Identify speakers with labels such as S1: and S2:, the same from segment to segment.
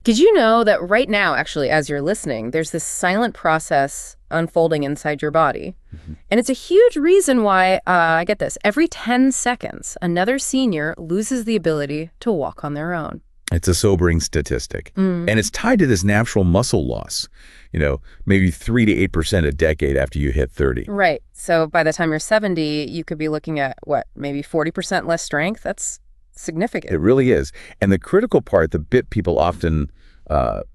S1: Did you know that right now, actually, as you're listening, there's this silent process unfolding inside your body? And it's a huge reason why, I get this, every 10 seconds, another senior loses the ability to walk on their own.
S2: It's a sobering statistic. And it's tied to this natural muscle loss, maybe 3 to 8% a decade after you hit 30.
S1: Right. So by the time you're 70, you could be looking at, maybe 40% less strength? That's significant.
S2: It really is. And the critical part, the bit people often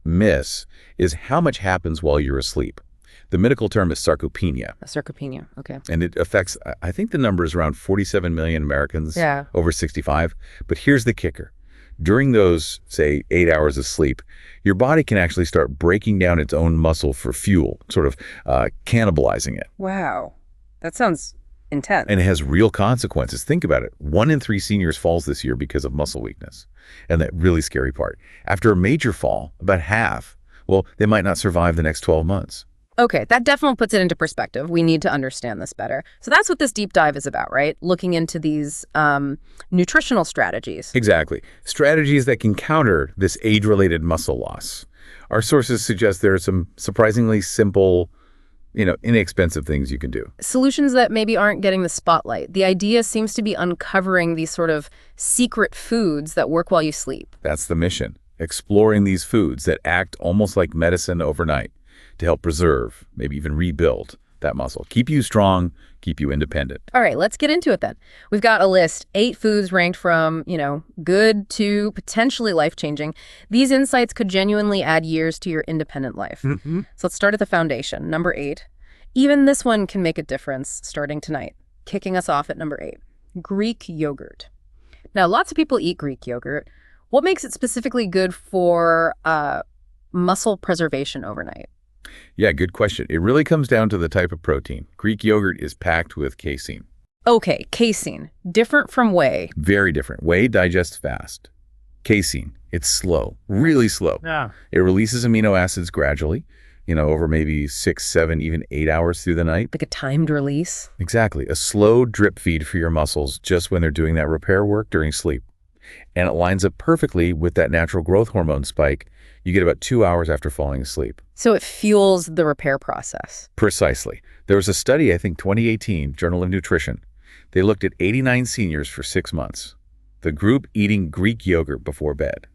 S2: miss, is how much happens while you're asleep. The medical term is sarcopenia.
S1: Sarcopenia, okay.
S2: And it affects, I think the number is around 47 million Americans over 65. But here's the kicker. During those, say, 8 hours of sleep, your body can actually start breaking down its own muscle for fuel, sort of cannibalizing it.
S1: Wow. That sounds intense.
S2: And it has real consequences. Think about it. 1 in 3 seniors falls this year because of muscle weakness. And that really scary part. After a major fall, about half, they might not survive the next 12 months.
S1: Okay, that definitely puts it into perspective. We need to understand this better. So that's what this deep dive is about, right? Looking into these nutritional strategies.
S2: Exactly. Strategies that can counter this age-related muscle loss. Our sources suggest there are some surprisingly simple, inexpensive things you can do.
S1: Solutions that maybe aren't getting the spotlight. The idea seems to be uncovering these sort of secret foods that work while you sleep.
S2: That's the mission. Exploring these foods that act almost like medicine overnight to help preserve, maybe even rebuild that muscle. Keep you strong, keep you independent.
S1: All right, let's get into it then. We've got a list, 8 foods ranked from, good to potentially life-changing. These insights could genuinely add years to your independent life. So let's start at the foundation. Number 8. Even this one can make a difference starting tonight. Kicking us off at number 8, Greek yogurt. Now, lots of people eat Greek yogurt. What makes it specifically good for muscle preservation overnight?
S2: Yeah, good question. It really comes down to the type of protein. Greek yogurt is packed with casein.
S1: Okay, casein. Different from whey.
S2: Very different. Whey digests fast. Casein, it's slow, really slow.
S1: Yeah.
S2: It releases amino acids gradually, over maybe 6, 7, even 8 hours through the night.
S1: Like a timed release?
S2: Exactly. A slow drip feed for your muscles just when they're doing that repair work during sleep. And it lines up perfectly with that natural growth hormone spike you get about 2 hours after falling asleep.
S1: So it fuels the repair process.
S2: Precisely. There was a study, I think 2018, Journal of Nutrition. They looked at 89 seniors for 6 months. The group eating Greek yogurt before bed.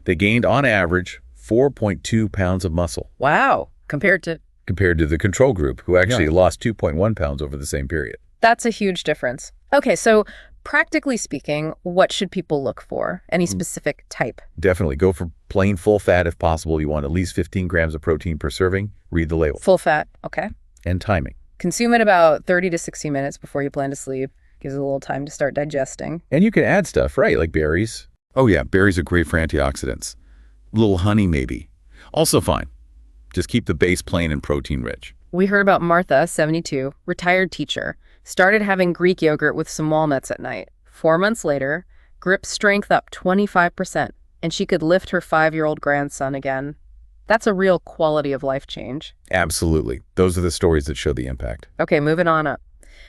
S2: They gained, on average, 4.2 pounds of muscle.
S1: Wow. Compared to
S2: the control group, who actually lost 2.1 pounds over the same period.
S1: That's a huge difference. Okay, so practically speaking, what should people look for? Any specific type?
S2: Definitely. Go for plain full fat if possible. You want at least 15 grams of protein per serving. Read the label.
S1: Full fat, okay.
S2: And timing.
S1: Consume it about 30 to 60 minutes before you plan to sleep. Gives it a little time to start digesting.
S2: And you can add stuff, right, like berries. Oh yeah, berries are great for antioxidants. A little honey maybe. Also fine. Just keep the base plain and protein rich.
S1: We heard about Martha, 72, retired teacher. Started having Greek yogurt with some walnuts at night. 4 months later, grip strength up 25%, and she could lift her 5-year-old grandson again. That's a real quality of life change.
S2: Absolutely. Those are the stories that show the impact.
S1: Okay, moving on up.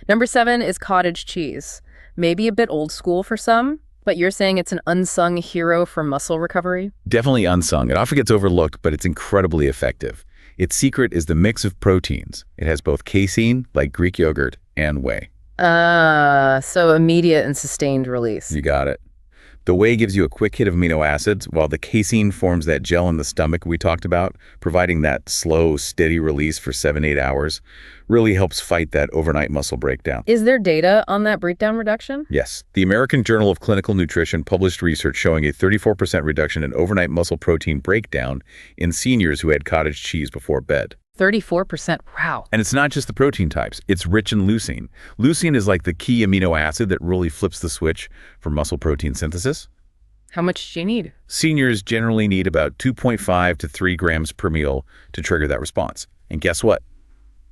S1: Number 7 is cottage cheese. Maybe a bit old school for some, but you're saying it's an unsung hero for muscle recovery?
S2: Definitely unsung. It often gets overlooked, but it's incredibly effective. Its secret is the mix of proteins. It has both casein, like Greek yogurt, and whey.
S1: So immediate and sustained release.
S2: You got it. The whey gives you a quick hit of amino acids, while the casein forms that gel in the stomach we talked about, providing that slow, steady release for 7-8 hours. Really helps fight that overnight muscle breakdown.
S1: Is there data on that breakdown reduction?
S2: Yes. The American Journal of Clinical Nutrition published research showing a 34% reduction in overnight muscle protein breakdown in seniors who had cottage cheese before bed.
S1: 34%, wow.
S2: And it's not just the protein types, it's rich in leucine. Leucine is like the key amino acid that really flips the switch for muscle protein synthesis.
S1: How much do you need?
S2: Seniors generally need about 2.5 to 3 grams per meal to trigger that response. And guess what?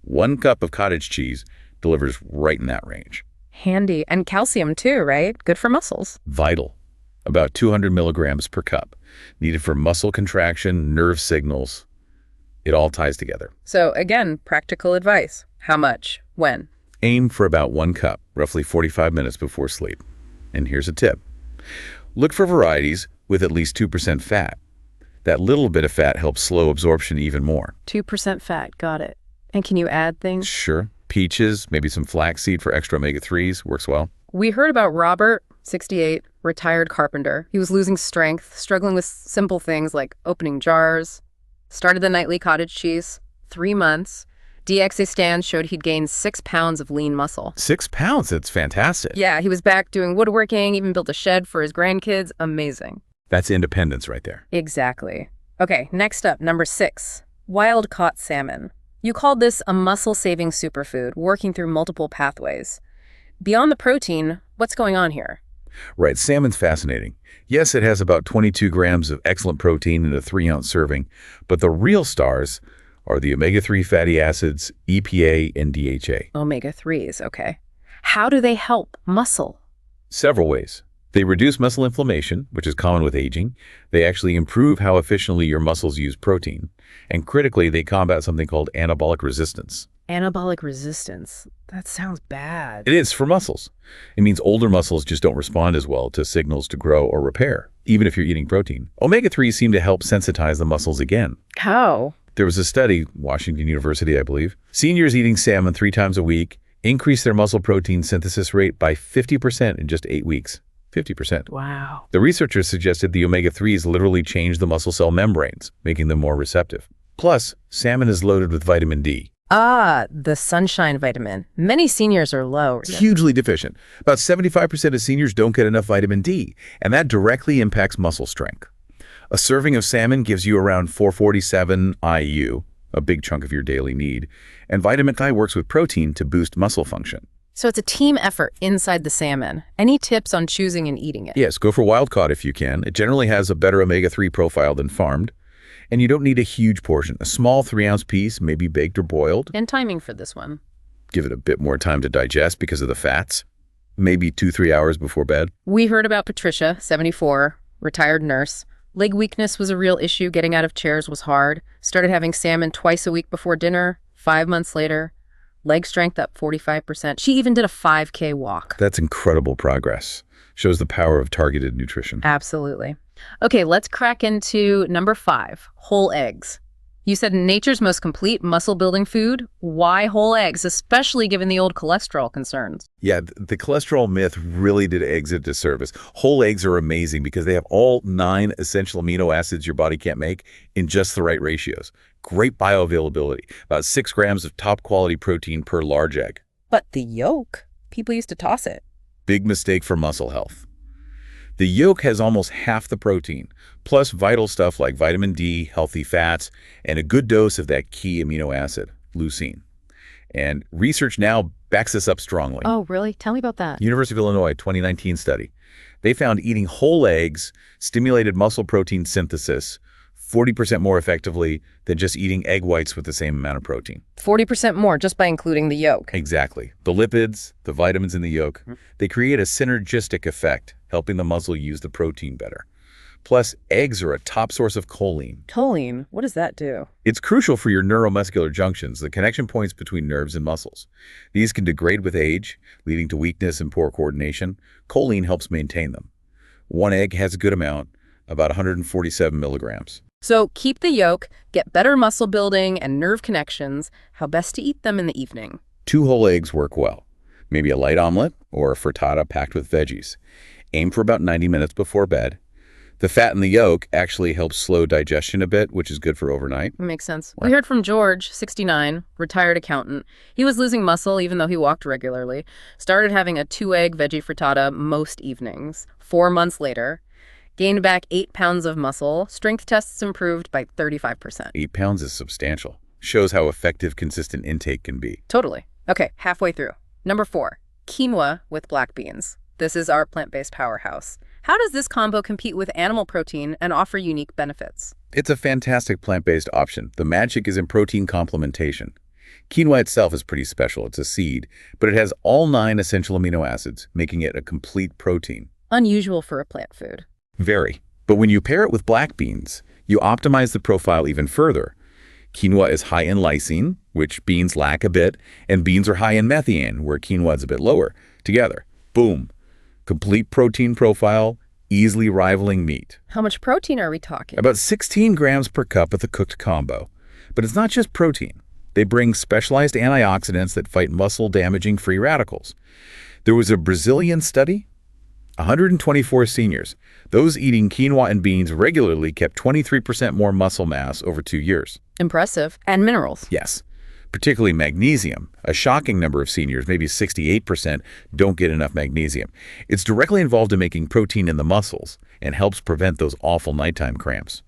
S2: 1 cup of cottage cheese delivers right in that range.
S1: Handy. And calcium too, right? Good for muscles.
S2: Vital. About 200 milligrams per cup. Needed for muscle contraction, nerve signals. It all ties together.
S1: So again, practical advice. How much? When?
S2: Aim for about 1 cup, roughly 45 minutes before sleep. And here's a tip. Look for varieties with at least 2% fat. That little bit of fat helps slow absorption even more.
S1: 2% fat, got it. And can you add things?
S2: Sure. Peaches, maybe some flaxseed for extra omega-3s, works well.
S1: We heard about Robert, 68, retired carpenter. He was losing strength, struggling with simple things like opening jars. Started the nightly cottage cheese. 3 months. DXA scans showed he'd gained 6 pounds of lean muscle.
S2: 6 pounds? That's fantastic.
S1: Yeah, he was back doing woodworking, even built a shed for his grandkids. Amazing.
S2: That's independence right there.
S1: Exactly. Okay, next up, number 6, wild-caught salmon. You called this a muscle-saving superfood, working through multiple pathways. Beyond the protein, what's going on here?
S2: Right, salmon's fascinating. Yes, it has about 22 grams of excellent protein in a 3-ounce serving, but the real stars are the omega-3 fatty acids, EPA, and DHA.
S1: Omega-3s, okay. How do they help muscle?
S2: Several ways. They reduce muscle inflammation, which is common with aging. They actually improve how efficiently your muscles use protein. And critically, they combat something called anabolic resistance.
S1: Anabolic resistance? That sounds bad.
S2: It is for muscles. It means older muscles just don't respond as well to signals to grow or repair, even if you're eating protein. Omega-3s seem to help sensitize the muscles again.
S1: How?
S2: There was a study, Washington University, I believe. Seniors eating salmon 3 times a week increased their muscle protein synthesis rate by 50% in just 8 weeks. 50%.
S1: Wow.
S2: The researchers suggested the omega-3s literally change the muscle cell membranes, making them more receptive. Plus, salmon is loaded with vitamin D.
S1: Ah, the sunshine vitamin. Many seniors are low.
S2: It's hugely deficient. About 75% of seniors don't get enough vitamin D, and that directly impacts muscle strength. A serving of salmon gives you around 447 IU, a big chunk of your daily need, and vitamin D works with protein to boost muscle function.
S1: So it's a team effort inside the salmon. Any tips on choosing and eating it?
S2: Yes, go for wild caught if you can. It generally has a better omega-3 profile than farmed. And you don't need a huge portion. A small 3-ounce piece, maybe baked or boiled.
S1: And timing for this one?
S2: Give it a bit more time to digest because of the fats. Maybe 2-3 hours before bed.
S1: We heard about Patricia, 74, retired nurse. Leg weakness was a real issue. Getting out of chairs was hard. Started having salmon twice a week before dinner. 5 months later, leg strength up 45%. She even did a 5K walk.
S2: That's incredible progress. Shows the power of targeted nutrition.
S1: Absolutely. Okay, let's crack into number 5, whole eggs. You said nature's most complete muscle-building food. Why whole eggs, especially given the old cholesterol concerns?
S2: Yeah, the cholesterol myth really did eggs a disservice. Whole eggs are amazing because they have all 9 essential amino acids your body can't make in just the right ratios. Great bioavailability, about 6 grams of top-quality protein per large egg.
S1: But the yolk, people used to toss it.
S2: Big mistake for muscle health. The yolk has almost half the protein, plus vital stuff like vitamin D, healthy fats, and a good dose of that key amino acid, leucine. And research now backs this up strongly.
S1: Oh, really? Tell me about that.
S2: University of Illinois, 2019 study. They found eating whole eggs stimulated muscle protein synthesis 40% more effectively than just eating egg whites with the same amount of protein.
S1: 40% more just by including the yolk.
S2: Exactly. The lipids, the vitamins in the yolk, they create a synergistic effect, helping the muscle use the protein better. Plus, eggs are a top source of choline.
S1: Choline? What does that do?
S2: It's crucial for your neuromuscular junctions, the connection points between nerves and muscles. These can degrade with age, leading to weakness and poor coordination. Choline helps maintain them. 1 egg has a good amount, about 147 milligrams.
S1: So keep the yolk, get better muscle building and nerve connections. How best to eat them in the evening?
S2: 2 whole eggs work well. Maybe a light omelet or a frittata packed with veggies. Aim for about 90 minutes before bed. The fat in the yolk actually helps slow digestion a bit, which is good for overnight.
S1: Makes sense. We heard from George, 69, retired accountant. He was losing muscle even though he walked regularly. Started having a 2-egg veggie frittata most evenings. 4 months later, gained back 8 pounds of muscle. Strength tests improved by 35%.
S2: 8 pounds is substantial. Shows how effective consistent intake can be.
S1: Totally. Okay, halfway through. Number 4, quinoa with black beans. This is our plant-based powerhouse. How does this combo compete with animal protein and offer unique benefits?
S2: It's a fantastic plant-based option. The magic is in protein complementation. Quinoa itself is pretty special. It's a seed, but it has all 9 essential amino acids, making it a complete protein.
S1: Unusual for a plant food.
S2: Very. But when you pair it with black beans, you optimize the profile even further. Quinoa is high in lysine, which beans lack a bit, and beans are high in methionine, where quinoa is a bit lower. Together, boom. Complete protein profile easily rivaling meat.
S1: How much protein are we talking?
S2: About 16 grams per cup of the cooked combo. But it's not just protein. They bring specialized antioxidants that fight muscle-damaging free radicals. There was a Brazilian study, 124 seniors. Those eating quinoa and beans regularly kept 23% more muscle mass over 2 years.
S1: Impressive. And minerals.
S2: Yes, particularly magnesium. A shocking number of seniors, maybe 68%, don't get enough magnesium. It's directly involved in making protein in the muscles and helps prevent those awful nighttime cramps.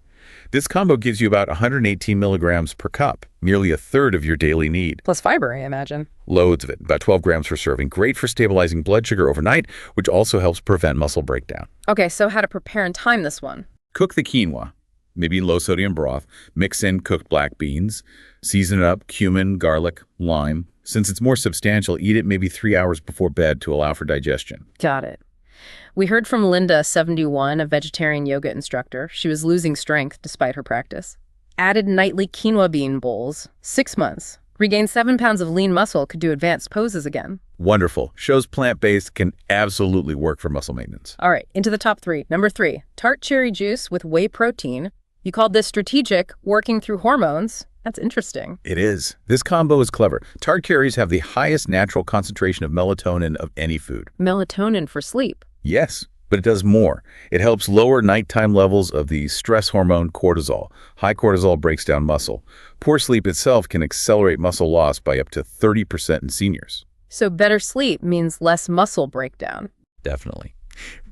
S2: This combo gives you about 118 milligrams per cup, nearly a third of your daily need.
S1: Plus fiber, I imagine.
S2: Loads of it, about 12 grams per serving. Great for stabilizing blood sugar overnight, which also helps prevent muscle breakdown.
S1: Okay, so how to prepare and time this one?
S2: Cook the quinoa, maybe in low-sodium broth. Mix in cooked black beans. Season it up, cumin, garlic, lime. Since it's more substantial, eat it maybe 3 hours before bed to allow for digestion.
S1: Got it. We heard from Linda, 71, a vegetarian yoga instructor. She was losing strength despite her practice. Added nightly quinoa bean bowls. 6 months. Regained 7 pounds of lean muscle, could do advanced poses again.
S2: Wonderful. Shows plant-based can absolutely work for muscle maintenance.
S1: All right, into the top 3. Number 3, tart cherry juice with whey protein. You called this strategic, working through hormones. That's interesting.
S2: It is. This combo is clever. Tart cherries have the highest natural concentration of melatonin of any food.
S1: Melatonin for sleep.
S2: Yes, but it does more. It helps lower nighttime levels of the stress hormone cortisol. High cortisol breaks down muscle. Poor sleep itself can accelerate muscle loss by up to 30% in seniors.
S1: So better sleep means less muscle breakdown.
S2: Definitely.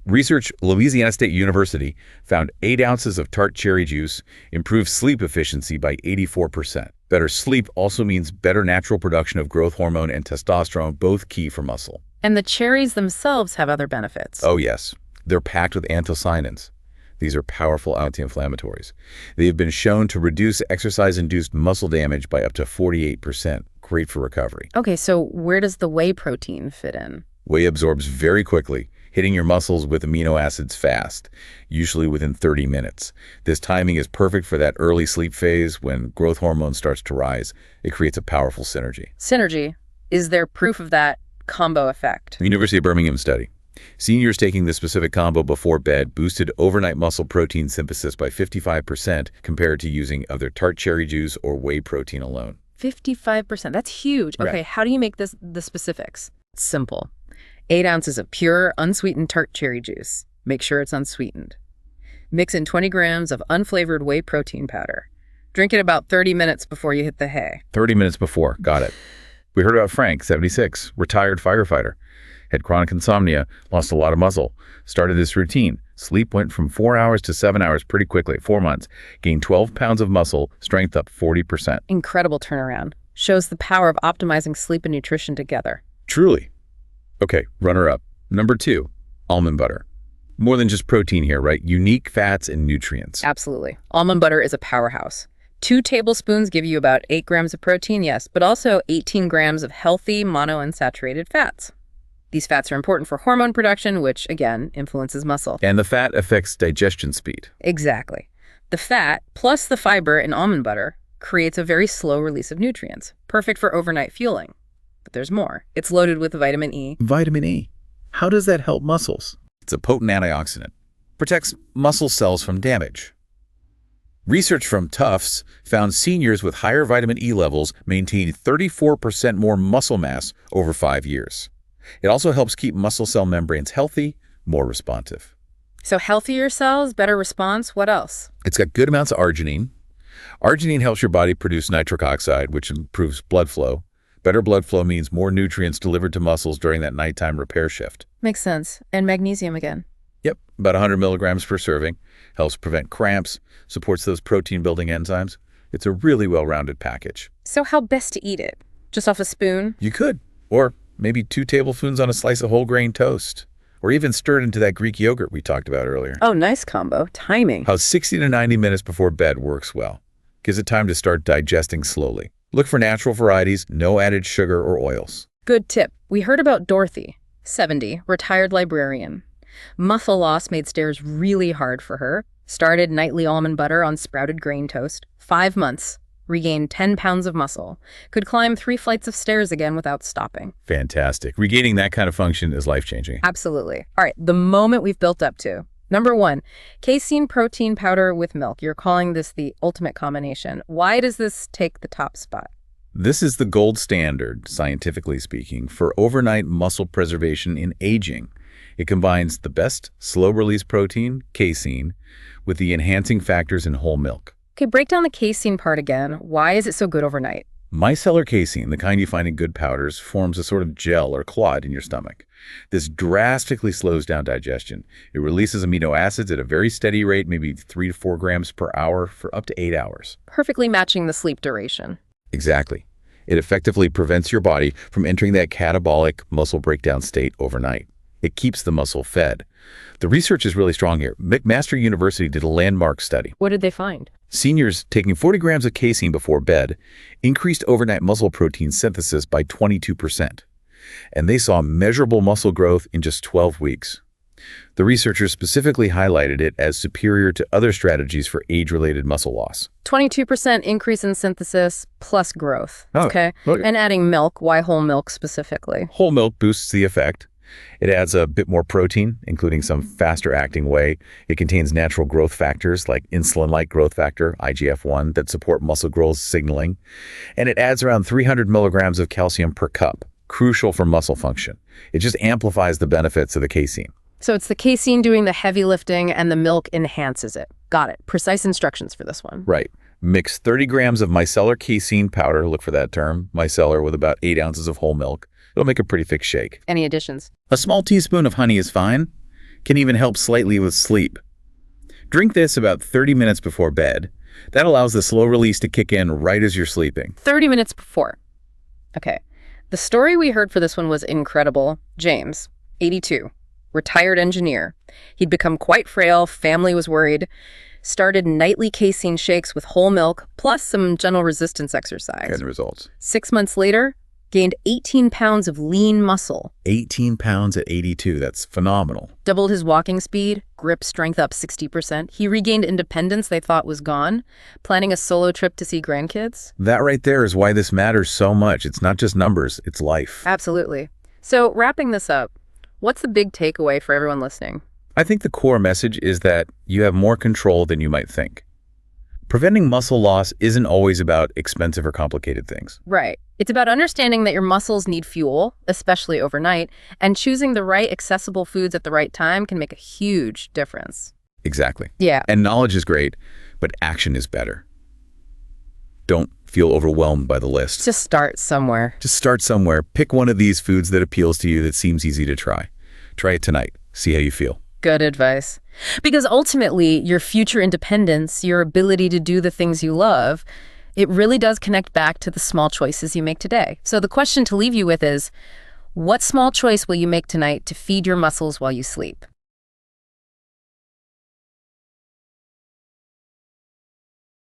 S2: Research Louisiana State University found 8 ounces of tart cherry juice improved sleep efficiency by 84%. Better sleep also means better natural production of growth hormone and testosterone, both key for muscle.
S1: And the cherries themselves have other benefits.
S2: Oh, yes. They're packed with anthocyanins. These are powerful anti-inflammatories. They have been shown to reduce exercise-induced muscle damage by up to 48%. Great for recovery.
S1: Okay, so where does the whey protein fit in?
S2: Whey absorbs very quickly, hitting your muscles with amino acids fast, usually within 30 minutes. This timing is perfect for that early sleep phase when growth hormone starts to rise. It creates a powerful synergy.
S1: Synergy? Is there proof of that combo effect?
S2: University of Birmingham study. Seniors taking this specific combo before bed boosted overnight muscle protein synthesis by 55% compared to using either tart cherry juice or whey protein alone.
S1: 55%. That's huge. Okay,
S2: Right.
S1: How do you make this the specifics? It's simple. 8 ounces of pure, unsweetened tart cherry juice. Make sure it's unsweetened. Mix in 20 grams of unflavored whey protein powder. Drink it about 30 minutes before you hit the hay.
S2: 30 minutes before. Got it. We heard about Frank, 76, retired firefighter. Had chronic insomnia, lost a lot of muscle. Started this routine. Sleep went from 4 hours to 7 hours pretty quickly, 4 months. Gained 12 pounds of muscle, strength up 40%.
S1: Incredible turnaround. Shows the power of optimizing sleep and nutrition together.
S2: Truly. Okay, runner up. Number 2, almond butter. More than just protein here, right? Unique fats and nutrients.
S1: Absolutely. Almond butter is a powerhouse. 2 tablespoons give you about 8 grams of protein, yes, but also 18 grams of healthy monounsaturated fats. These fats are important for hormone production, which, again, influences muscle.
S2: And the fat affects digestion speed.
S1: Exactly. The fat, plus the fiber in almond butter, creates a very slow release of nutrients, perfect for overnight fueling. But there's more. It's loaded with vitamin E.
S2: Vitamin E. How does that help muscles? It's a potent antioxidant. Protects muscle cells from damage. Research from Tufts found seniors with higher vitamin E levels maintained 34% more muscle mass over 5 years. It also helps keep muscle cell membranes healthy, more responsive.
S1: So healthier cells, better response, what else?
S2: It's got good amounts of arginine. Arginine helps your body produce nitric oxide, which improves blood flow. Better blood flow means more nutrients delivered to muscles during that nighttime repair shift.
S1: Makes sense. And magnesium again.
S2: Yep, about 100 milligrams per serving. Helps prevent cramps, supports those protein-building enzymes. It's a really well-rounded package.
S1: So how best to eat it? Just off a spoon?
S2: You could. Or maybe 2 tablespoons on a slice of whole grain toast. Or even stirred into that Greek yogurt we talked about earlier.
S1: Oh, nice combo. Timing.
S2: How 60 to 90 minutes before bed works well. Gives it time to start digesting slowly. Look for natural varieties, no added sugar or oils.
S1: Good tip. We heard about Dorothy, 70, retired librarian. Muscle loss made stairs really hard for her. Started nightly almond butter on sprouted grain toast. 5 months. Regained 10 pounds of muscle. Could climb 3 flights of stairs again without stopping.
S2: Fantastic. Regaining that kind of function is life-changing.
S1: Absolutely. All right, the moment we've built up to. Number 1, casein protein powder with milk. You're calling this the ultimate combination. Why does this take the top spot?
S2: This is the gold standard, scientifically speaking, for overnight muscle preservation in aging. It combines the best slow-release protein, casein, with the enhancing factors in whole milk.
S1: Okay, break down the casein part again. Why is it so good overnight?
S2: Micellar casein, the kind you find in good powders, forms a sort of gel or clot in your stomach. This drastically slows down digestion. It releases amino acids at a very steady rate, maybe 3 to 4 grams per hour for up to 8 hours.
S1: Perfectly matching the sleep duration.
S2: Exactly. It effectively prevents your body from entering that catabolic muscle breakdown state overnight. It keeps the muscle fed. The research is really strong here. McMaster University did a landmark study.
S1: What did they find?
S2: Seniors taking 40 grams of casein before bed increased overnight muscle protein synthesis by 22%. And they saw measurable muscle growth in just 12 weeks. The researchers specifically highlighted it as superior to other strategies for age-related muscle loss.
S1: 22% increase in synthesis plus growth. Okay. And adding milk. Why whole milk specifically?
S2: Whole milk boosts the effect. It adds a bit more protein, including some faster-acting whey. It contains natural growth factors like insulin-like growth factor, IGF-1, that support muscle growth signaling. And it adds around 300 milligrams of calcium per cup, crucial for muscle function. It just amplifies the benefits of the casein.
S1: So it's the casein doing the heavy lifting and the milk enhances it. Got it. Precise instructions for this one.
S2: Right. Mix 30 grams of micellar casein powder, look for that term, micellar, with about 8 ounces of whole milk. It'll make a pretty thick shake.
S1: Any additions?
S2: A small teaspoon of honey is fine. Can even help slightly with sleep. Drink this about 30 minutes before bed. That allows the slow release to kick in right as you're sleeping.
S1: 30 minutes before. Okay. The story we heard for this one was incredible. James, 82. Retired engineer. He'd become quite frail, family was worried, started nightly casein shakes with whole milk, plus some gentle resistance exercise.
S2: And the results.
S1: 6 months later, gained 18 pounds of lean muscle.
S2: 18 pounds at 82, that's phenomenal.
S1: Doubled his walking speed, grip strength up 60%. He regained independence they thought was gone, planning a solo trip to see grandkids.
S2: That right there is why this matters so much. It's not just numbers, it's life.
S1: Absolutely. So wrapping this up, what's the big takeaway for everyone listening?
S2: I think the core message is that you have more control than you might think. Preventing muscle loss isn't always about expensive or complicated things.
S1: Right. It's about understanding that your muscles need fuel, especially overnight, and choosing the right accessible foods at the right time can make a huge difference.
S2: Exactly.
S1: Yeah.
S2: And knowledge is great, but action is better. Don't feel overwhelmed by the list.
S1: Just start somewhere.
S2: Just start somewhere. Pick one of these foods that appeals to you that seems easy to try. Try it tonight. See how you feel.
S1: Good advice. Because ultimately, your future independence, your ability to do the things you love, it really does connect back to the small choices you make today. So the question to leave you with is, what small choice will you make tonight to feed your muscles while you sleep?